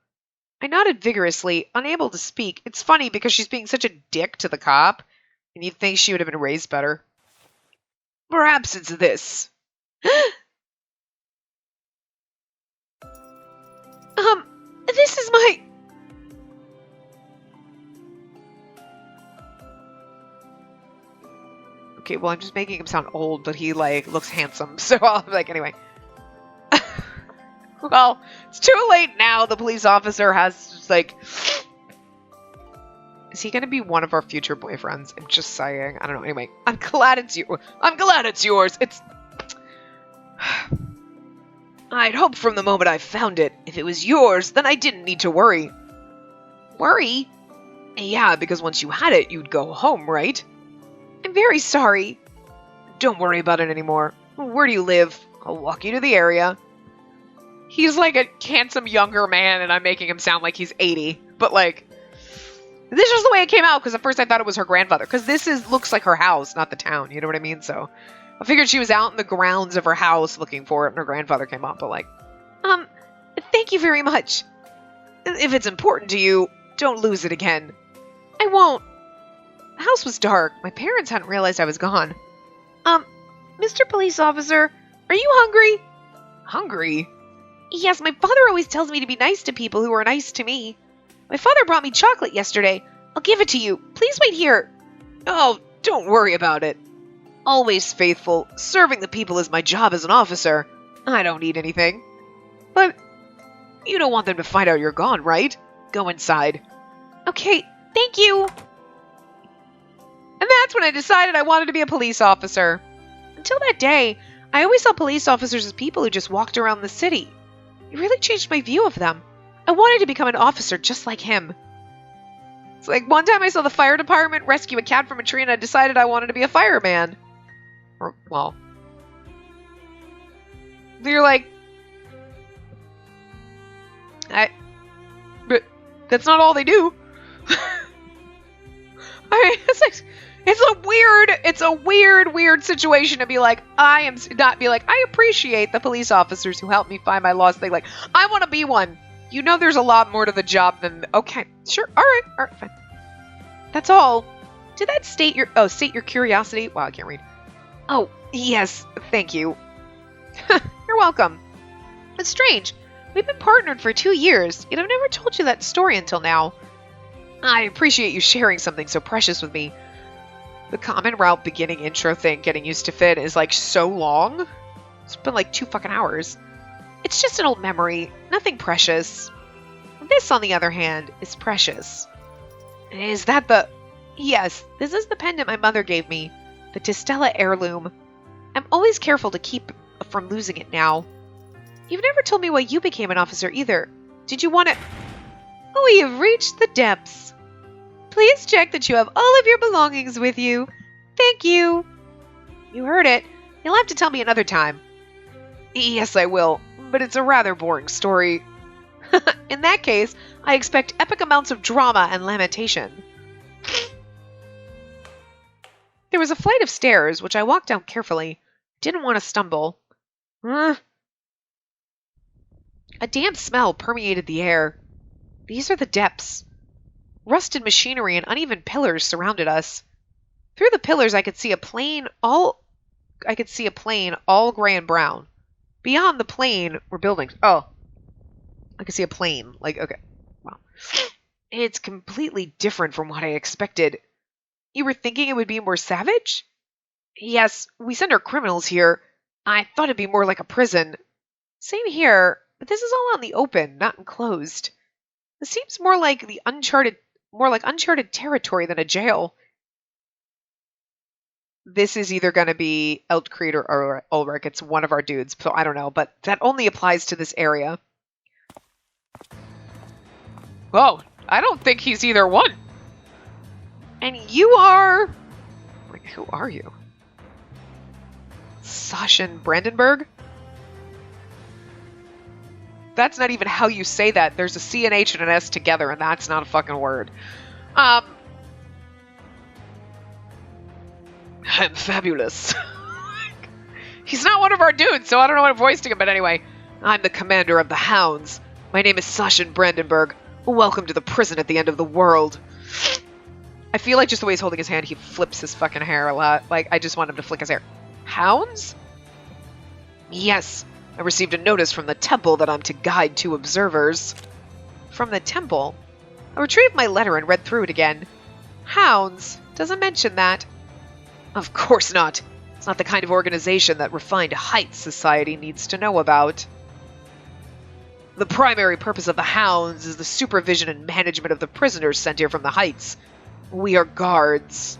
I nodded vigorously, unable to speak. It's funny because she's being such a dick to the cop, and you'd think she would have been raised better. Perhaps it's this. This is my... Okay, well, I'm just making him sound old, but he, looks handsome, so I'll be anyway. Well, it's too late now. The police officer has, just, is he gonna be one of our future boyfriends? I'm just saying. I don't know. Anyway, I'm glad it's you. I'm glad it's yours. It's... I'd hoped from the moment I found it. If it was yours, then I didn't need to worry. Worry? Yeah, because once you had it, you'd go home, right? I'm very sorry. Don't worry about it anymore. Where do you live? I'll walk you to the area. He's like a handsome younger man, and I'm making him sound like he's 80. But, this is the way it came out, because at first I thought it was her grandfather. Because looks like her house, not the town. You know what I mean? So I figured she was out in the grounds of her house looking for it, and her grandfather came up. But, thank you very much. If it's important to you, don't lose it again. I won't. The house was dark. My parents hadn't realized I was gone. Mr. Police Officer, are you hungry? Hungry? Yes, my father always tells me to be nice to people who are nice to me. My father brought me chocolate yesterday. I'll give it to you. Please wait here. Oh, don't worry about it. Always faithful. Serving the people is my job as an officer. I don't need anything. But you don't want them to find out you're gone, right? Go inside. Okay, thank you. And that's when I decided I wanted to be a police officer. Until that day, I always saw police officers as people who just walked around the city. It really changed my view of them. I wanted to become an officer just like him. It's like one time I saw the fire department rescue a cat from a tree and I decided I wanted to be a fireman. Or, well... You're like... But that's not all they do. It's a weird situation to be like, I appreciate the police officers who helped me find my lost thing. Like, I want to be one. You know there's a lot more to the job than, okay, sure, all right, fine. That's all. Did that state your curiosity? Wow, I can't read. Oh, yes, thank you. You're welcome. It's strange. We've been partnered for 2 years, yet I've never told you that story until now. I appreciate you sharing something so precious with me. The common route beginning intro thing, getting used to Finn, is so long. It's been 2 fucking hours. It's just an old memory, nothing precious. This, on the other hand, is precious. Is that the... Yes, this is the pendant my mother gave me. The Estella heirloom. I'm always careful to keep from losing it now. You've never told me why you became an officer either. Did you want to... We have reached the depths. Please check that you have all of your belongings with you. Thank you. You heard it. You'll have to tell me another time. Yes, I will, but it's a rather boring story. In that case, I expect epic amounts of drama and lamentation. There was a flight of stairs, which I walked down carefully. Didn't want to stumble. A damp smell permeated the air. These are the depths. Rusted machinery and uneven pillars surrounded us. Through the pillars I could see a plane all gray and brown. Beyond the plane were buildings. Oh. I could see a plane. Okay. Wow. It's completely different from what I expected. You were thinking it would be more savage? Yes, we send our criminals here. I thought it'd be more like a prison. Same here, but this is all out in the open, not enclosed. This seems more like uncharted territory than a jail. This is either going to be Eltcreed or Ulrich. It's one of our dudes, so I don't know. But that only applies to this area. Whoa, I don't think he's either one. And you are... Like, who are you? Sasha Brandenburg? That's not even how you say that. There's a C and H and an S together, and that's not a fucking word. I'm fabulous. He's not one of our dudes, so I don't know what I'm voicing him, but anyway. I'm the commander of the Hounds. My name is Sasha Brandenburg. Welcome to the prison at the end of the world. I feel like just the way he's holding his hand, he flips his fucking hair a lot. Like, I just want him to flick his hair. Hounds? Yes. I received a notice from the temple that I'm to guide 2 observers. From the temple? I retrieved my letter and read through it again. Hounds? Doesn't mention that. Of course not. It's not the kind of organization that refined Heights society needs to know about. The primary purpose of the Hounds is the supervision and management of the prisoners sent here from the Heights. We are guards.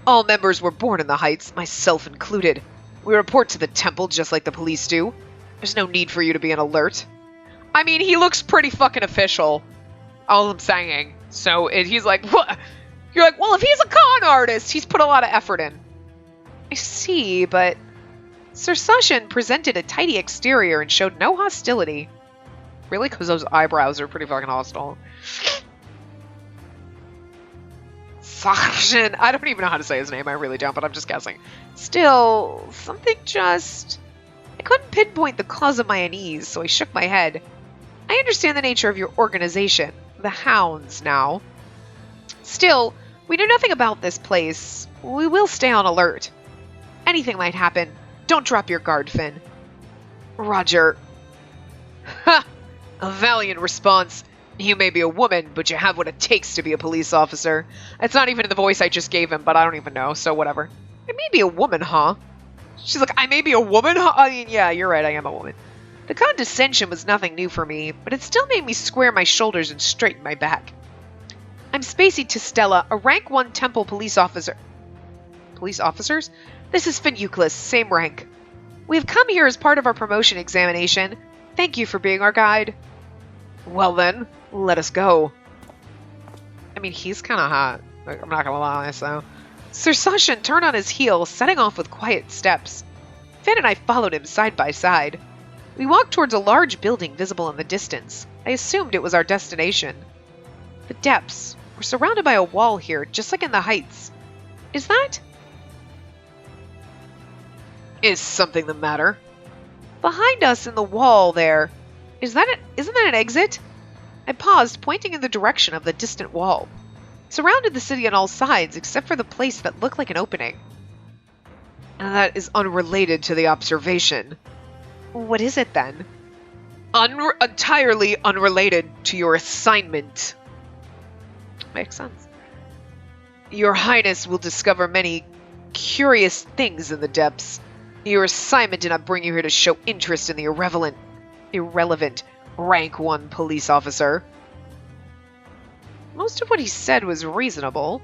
All members were born in the Heights, myself included. We report to the temple just like the police do. There's no need for you to be on alert. I mean, he looks pretty fucking official. All I'm saying. So he's like, what? You're like, well, if he's a con artist, he's put a lot of effort in. I see, but Sir Sasha presented a tidy exterior and showed no hostility. Really? Because those eyebrows are pretty fucking hostile. Sasha, I don't even know how to say his name, I really don't, but I'm just guessing. Still, something just... I couldn't pinpoint the cause of my unease, so I shook my head. I understand the nature of your organization, the Hounds, now. Still, we know nothing about this place. We will stay on alert. Anything might happen. Don't drop your guard, Finn. Roger. Ha! A valiant response. You may be a woman, but you have what it takes to be a police officer. It's not even in the voice I just gave him, but I don't even know, so whatever. I may be a woman, huh? She's like, I may be a woman, huh? I mean, yeah, you're right, I am a woman. The condescension was nothing new for me, but it still made me square my shoulders and straighten my back. I'm Spacey to Estella, a rank 1 temple police officer. Police officers? This is Finn Euclid, same rank. We have come here as part of our promotion examination. Thank you for being our guide. Well then, let us go. I mean, he's kind of hot. Like, I'm not gonna lie, so. Sir Sasha turned on his heel, setting off with quiet steps. Finn and I followed him side by side. We walked towards a large building visible in the distance. I assumed it was our destination. The depths. We're surrounded by a wall here, just like in the Heights. Is that... Is something the matter? Behind us in the wall there. Isn't that an exit? I paused, pointing in the direction of the distant wall. It surrounded the city on all sides, except for the place that looked like an opening. And that is unrelated to the observation. What is it then? Entirely unrelated to your assignment. Makes sense. Your Highness will discover many curious things in the depths. Your assignment did not bring you here to show interest in the irrelevant rank 1 police officer. Most of what he said was reasonable.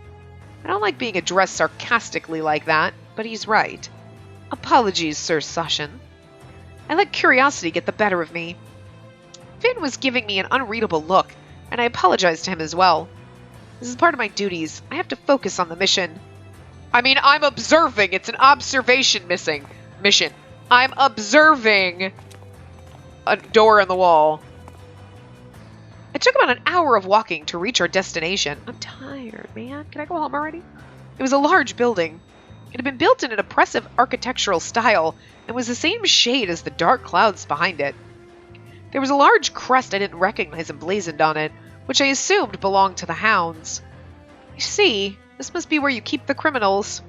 I don't like being addressed sarcastically like that, but he's right. Apologies, Sir Sasha. I let curiosity get the better of me. Finn was giving me an unreadable look, and I apologized to him as well. This is part of my duties. I have to focus on the mission. I mean, I'm observing. It's an observation mission. I'm observing a door in the wall. It took about an hour of walking to reach our destination. I'm tired, man. Can I go home already? It was a large building. It had been built in an impressive architectural style and was the same shade as the dark clouds behind it. There was a large crest I didn't recognize emblazoned on it, which I assumed belonged to the Hounds. I see. This must be where you keep the criminals.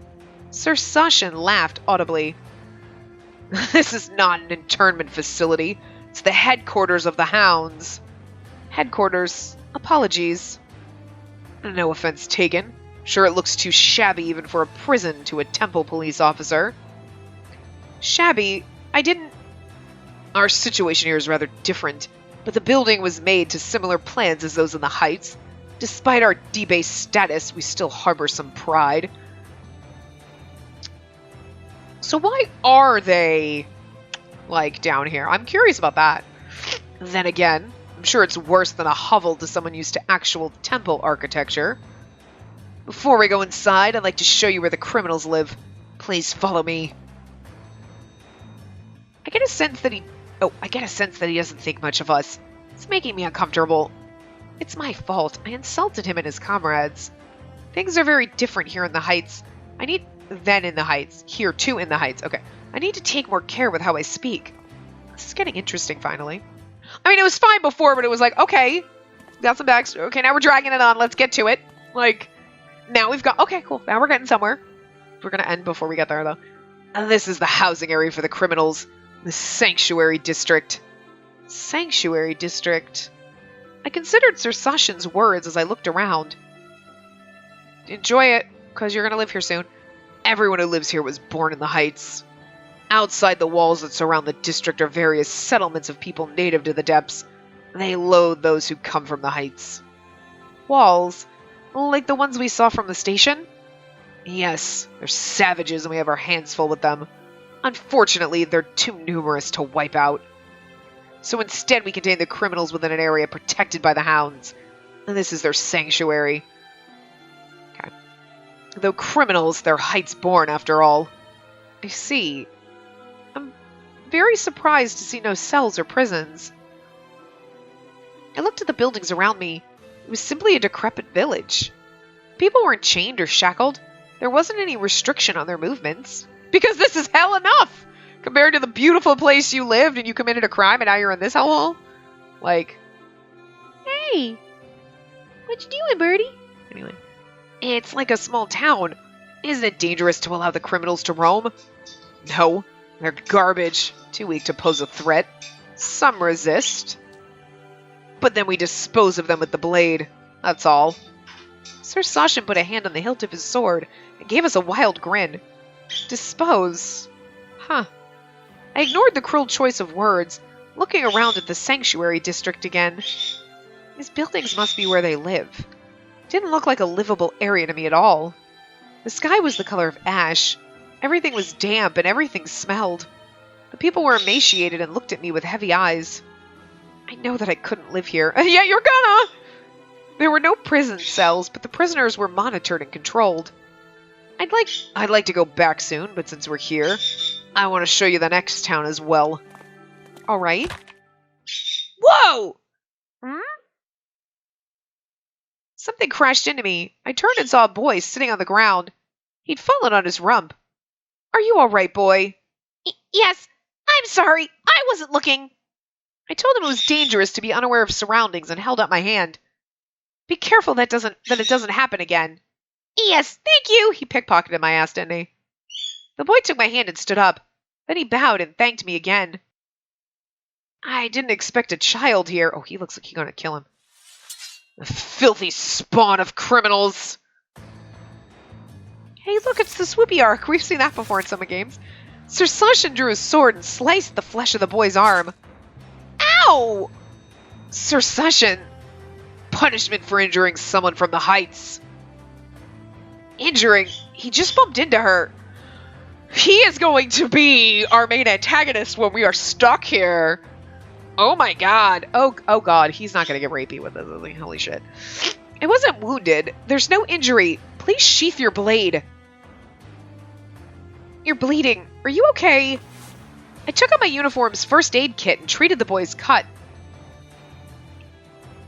Sir Sasha laughed audibly. This is not an internment facility. It's the headquarters of the Hounds. Headquarters. Apologies. No offense taken. Sure, it looks too shabby even for a prison to a temple police officer. Shabby? I didn't... Our situation here is rather different, but the building was made to similar plans as those in the Heights. Despite our debased status, we still harbor some pride. So why are they, like, down here? I'm curious about that. Then again, I'm sure it's worse than a hovel to someone used to actual temple architecture. Before we go inside, I'd like to show you where the criminals live. Please follow me. I get a sense that he doesn't think much of us. It's making me uncomfortable. It's my fault. I insulted him and his comrades. Things are very different here in the Heights. Here too in the Heights. Okay. I need to take more care with how I speak. This is getting interesting finally. I mean, it was fine before, but it was like, okay, got some backstory. Okay, now we're dragging it on. Let's get to it. Like, now we've got... Okay, cool. Now we're getting somewhere. We're going to end before we get there, though. And this is the housing area for the criminals. The Sanctuary District. Sanctuary District. I considered Sir Sasha's words as I looked around. Enjoy it, because you're going to live here soon. Everyone who lives here was born in the Heights. Outside the walls that surround the district are various settlements of people native to the depths. They loathe those who come from the Heights. Walls? Like the ones we saw from the station? Yes, they're savages and we have our hands full with them. Unfortunately, they're too numerous to wipe out. So instead we contain the criminals within an area protected by the hounds. And this is their sanctuary. Okay. Though criminals, they're Heights born after all. I see. I'm very surprised to see no cells or prisons. I looked at the buildings around me. It was simply a decrepit village. People weren't chained or shackled. There wasn't any restriction on their movements. Because this is hell enough! Compared to the beautiful place you lived and you committed a crime and now you're in this hellhole? Like... Hey! What you doing, birdie? Anyway. It's like a small town. Isn't it dangerous to allow the criminals to roam? No. They're garbage. Too weak to pose a threat. Some resist. But then we dispose of them with the blade. That's all. Sir Sasha put a hand on the hilt of his sword and gave us a wild grin. Dispose? Huh. I ignored the cruel choice of words, looking around at the Sanctuary District again. These buildings must be where they live. Didn't look like a livable area to me at all. The sky was the color of ash. Everything was damp and everything smelled. The people were emaciated and looked at me with heavy eyes. I know that I couldn't live here. Yeah, you're gonna! There were no prison cells, but the prisoners were monitored and controlled. I'd like to go back soon, but since we're here, I want to show you the next town as well. Alright. Whoa! Something crashed into me. I turned and saw a boy sitting on the ground. He'd fallen on his rump. Are you alright, boy? Yes, I'm sorry. I wasn't looking. I told him it was dangerous to be unaware of surroundings and held out my hand. Be careful that it doesn't happen again. Yes, thank you. He pickpocketed my ass, didn't he? The boy took my hand and stood up. Then he bowed and thanked me again. I didn't expect a child here. Oh, he looks like he's gonna kill him. The filthy spawn of criminals. Hey, look, it's the Swoopy arc. We've seen that before in some games. Sir Sasha drew his sword and sliced the flesh of the boy's arm. Ow! Sir Sasha, punishment for injuring someone from the Heights. Injuring? He just bumped into her. He is going to be our main antagonist when we are stuck here. Oh my god. Oh god, he's not going to get rapey with this. Holy shit. I wasn't wounded. There's no injury. Please sheath your blade. You're bleeding. Are you okay? I took out my uniform's first aid kit and treated the boy's cut.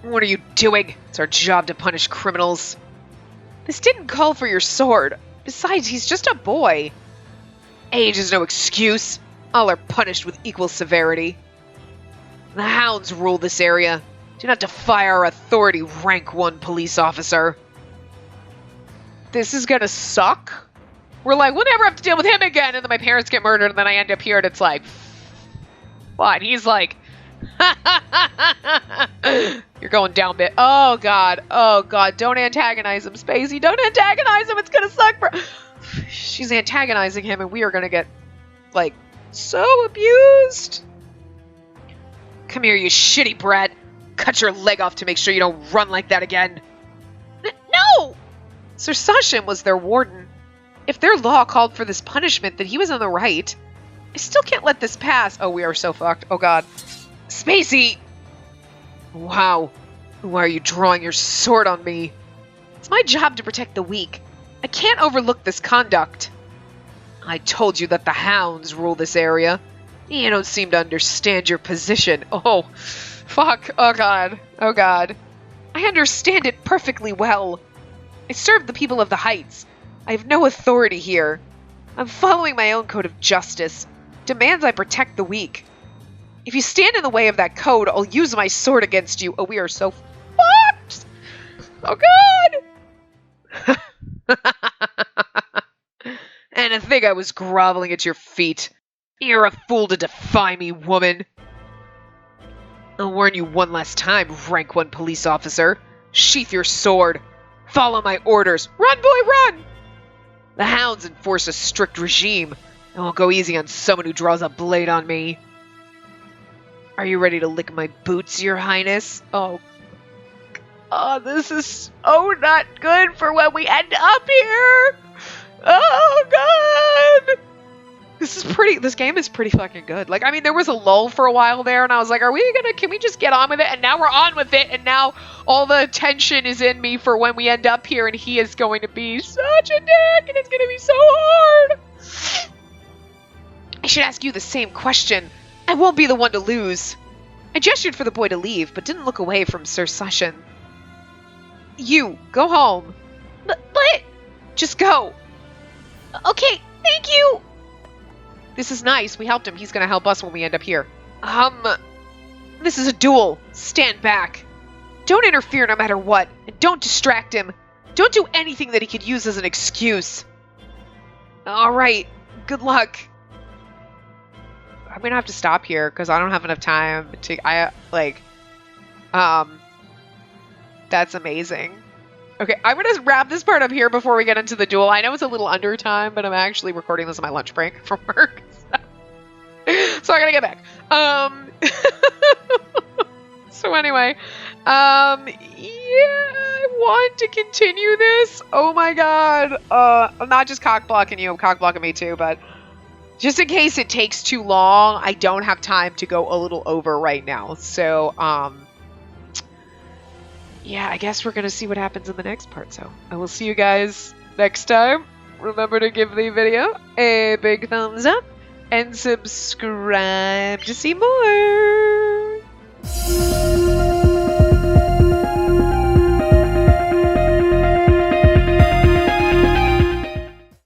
What are you doing? It's our job to punish criminals. This didn't call for your sword. Besides, he's just a boy. Age is no excuse. All are punished with equal severity. The hounds rule this area. Do not defy our authority, rank 1 police officer. This is gonna suck. We're like, we'll never have to deal with him again, and then my parents get murdered, and then I end up here, and it's like, what? He's like, you're going down bit. Oh god, don't antagonize him, Spacey. Don't antagonize him, it's gonna suck for... She's antagonizing him, and we are gonna get, like, so abused. Come here, you shitty brat. Cut your leg off to make sure you don't run like that again. No! Sir Sasha was their warden. If their law called for this punishment, then he was in the right. I still can't let this pass. Oh, we are so fucked. Oh, God. Spacey! Wow. Why are you drawing your sword on me? It's my job to protect the weak. I can't overlook this conduct. I told you that the hounds rule this area. You don't seem to understand your position. Oh, fuck. Oh, God. Oh, God. I understand it perfectly well. I serve the people of the Heights. I have no authority here. I'm following my own code of justice. Demands I protect the weak. If you stand in the way of that code, I'll use my sword against you. Oh, we are so fucked. Oh, God. And to think I was groveling at your feet. You're a fool to defy me, woman. I'll warn you one last time, Rank 1 police officer. Sheath your sword. Follow my orders. Run, boy, run! The hounds enforce a strict regime. I won't go easy on someone who draws a blade on me. Are you ready to lick my boots, your highness? Oh, this is so not good for when we end up here. Oh, God. This game is pretty fucking good. Like, I mean, there was a lull for a while there, and I was like, can we just get on with it? And now we're on with it, and now all the tension is in me for when we end up here, and he is going to be such a dick, and it's going to be so hard. I should ask you the same question. I won't be the one to lose. I gestured for the boy to leave, but didn't look away from Sir Sasha. You, go home. But... Just go. Okay, thank you. This is nice. We helped him. He's going to help us when we end up here. This is a duel. Stand back. Don't interfere no matter what. And don't distract him. Don't do anything that he could use as an excuse. All right. Good luck. I'm going to have to stop here because I don't have enough time to... That's amazing. Okay, I'm going to wrap this part up here before we get into the duel. I know it's a little under time, but I'm actually recording this on my lunch break from work. So I got to get back. So anyway, yeah, I want to continue this. Oh my God. I'm not just cock blocking you, I'm cock blocking me too, but just in case it takes too long, I don't have time to go a little over right now. So, yeah, I guess we're going to see what happens in the next part. So I will see you guys next time. Remember to give the video a big thumbs up and subscribe to see more.